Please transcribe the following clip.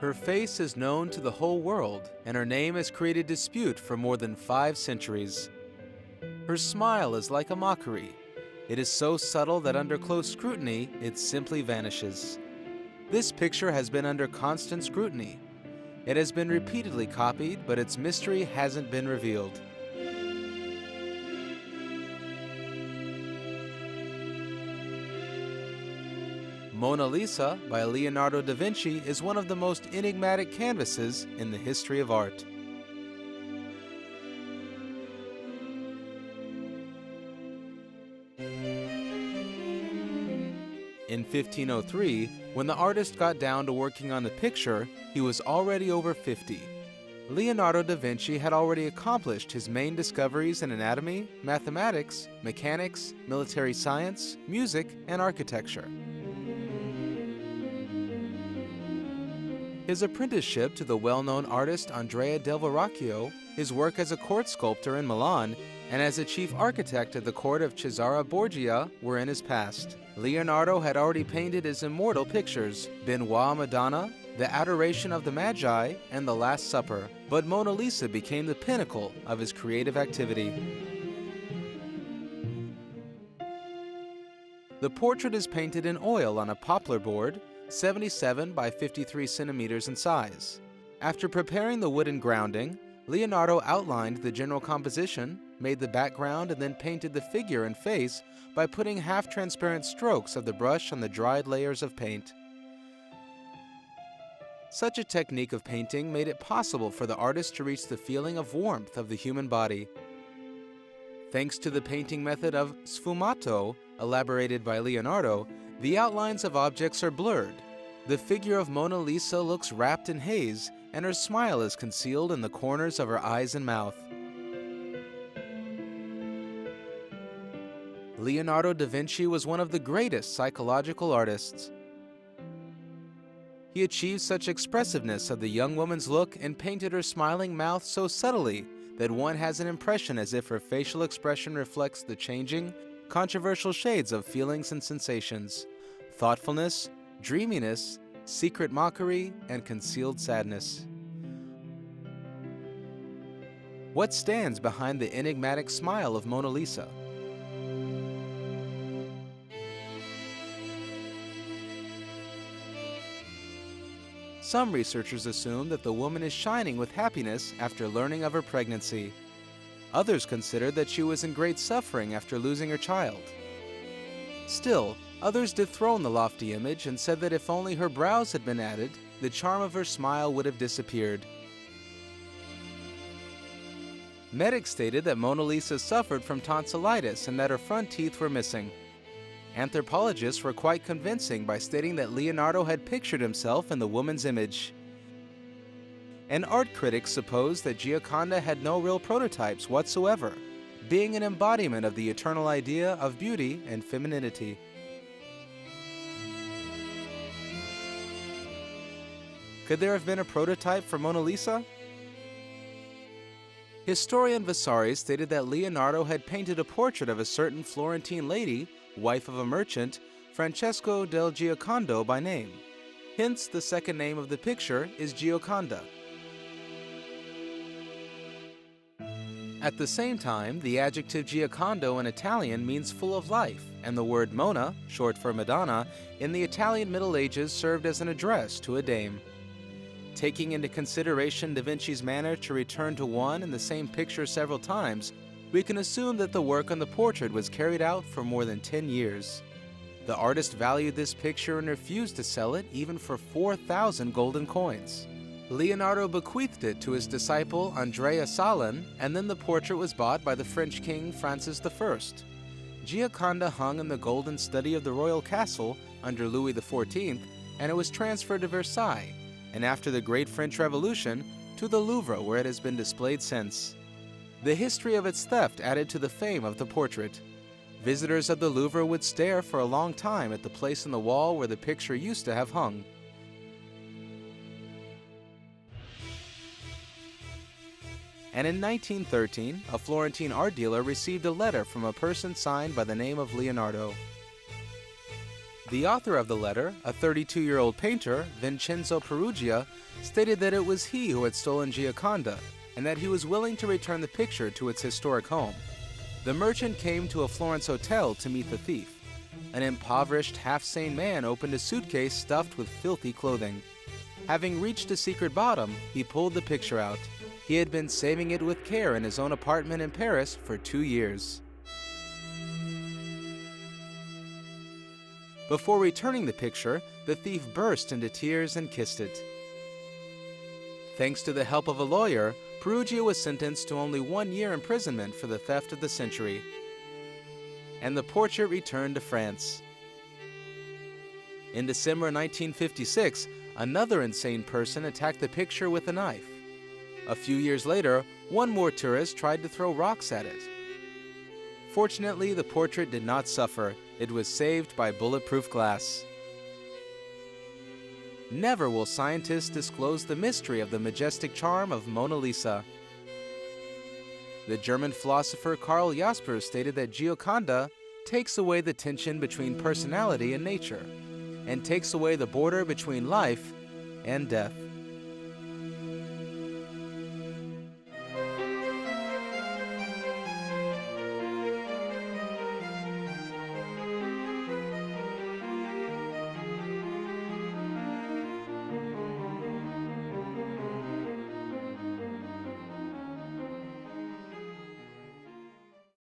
Her face is known to the whole world, and her name has created dispute for more than 5 centuries. Her smile is like a mockery. It is so subtle that under close scrutiny, it simply vanishes. This picture has been under constant scrutiny. It has been repeatedly copied, but its mystery hasn't been revealed. Mona Lisa by Leonardo da Vinci is one of the most enigmatic canvases in the history of art. In 1503, when the artist got down to working on the picture, he was already over 50. Leonardo da Vinci had already accomplished his main discoveries in anatomy, mathematics, mechanics, military science, music, and architecture. His apprenticeship to the well-known artist Andrea del Verrocchio, his work as a court sculptor in Milan, and as a chief architect at the court of Cesare Borgia were in his past. Leonardo had already painted his immortal pictures, Benoit Madonna, The Adoration of the Magi, and The Last Supper, but Mona Lisa became the pinnacle of his creative activity. The portrait is painted in oil on a poplar board, 77 by 53 centimeters in size. After preparing the wooden grounding, Leonardo outlined the general composition, made the background, and then painted the figure and face by putting half-transparent strokes of the brush on the dried layers of paint. Such a technique of painting made it possible for the artist to reach the feeling of warmth of the human body. Thanks to the painting method of sfumato, elaborated by Leonardo, the outlines of objects are blurred. The figure of Mona Lisa looks wrapped in haze, and her smile is concealed in the corners of her eyes and mouth. Leonardo da Vinci was one of the greatest psychological artists. He achieved such expressiveness of the young woman's look and painted her smiling mouth so subtly that one has an impression as if her facial expression reflects the changing, controversial shades of feelings and sensations, thoughtfulness, dreaminess, secret mockery, and concealed sadness. What stands behind the enigmatic smile of Mona Lisa? Some researchers assume that the woman is shining with happiness after learning of her pregnancy. Others consider that she was in great suffering after losing her child. Still, others dethrone the lofty image and said that if only her brows had been added, the charm of her smile would have disappeared. Medics stated that Mona Lisa suffered from tonsillitis and that her front teeth were missing. Anthropologists were quite convincing by stating that Leonardo had pictured himself in the woman's image. And art critics supposed that Gioconda had no real prototypes whatsoever, being an embodiment of the eternal idea of beauty and femininity. Could there have been a prototype for Mona Lisa? Historian Vasari stated that Leonardo had painted a portrait of a certain Florentine lady, wife of a merchant, Francesco del Giocondo by name. Hence, the second name of the picture is Gioconda. At the same time, the adjective Giocondo in Italian means full of life, and the word Mona, short for Madonna, in the Italian Middle Ages served as an address to a dame. Taking into consideration Da Vinci's manner to return to one and the same picture several times, we can assume that the work on the portrait was carried out for more than 10 years. The artist valued this picture and refused to sell it even for 4,000 golden coins. Leonardo bequeathed it to his disciple Andrea Salin, and then the portrait was bought by the French king Francis I. Gioconda hung in the golden study of the royal castle under Louis XIV, and it was transferred to Versailles, and after the Great French Revolution, to the Louvre, where it has been displayed since. The history of its theft added to the fame of the portrait. Visitors of the Louvre would stare for a long time at the place in the wall where the picture used to have hung. And in 1913, a Florentine art dealer received a letter from a person signed by the name of Leonardo. The author of the letter, a 32-year-old painter, Vincenzo Perugia, stated that it was he who had stolen Gioconda and that he was willing to return the picture to its historic home. The merchant came to a Florence hotel to meet the thief. An impoverished, half-sane man opened a suitcase stuffed with filthy clothing. Having reached a secret bottom, he pulled the picture out. He had been saving it with care in his own apartment in Paris for 2 years. Before returning the picture, the thief burst into tears and kissed it. Thanks to the help of a lawyer, Perugia was sentenced to only 1 year imprisonment for the theft of the century. And the portrait returned to France. In December 1956, another insane person attacked the picture with a knife. A few years later, one more tourist tried to throw rocks at it. Fortunately, the portrait did not suffer. It was saved by bulletproof glass. Never will scientists disclose the mystery of the majestic charm of Mona Lisa. The German philosopher Karl Jaspers stated that Gioconda takes away the tension between personality and nature, and takes away the border between life and death.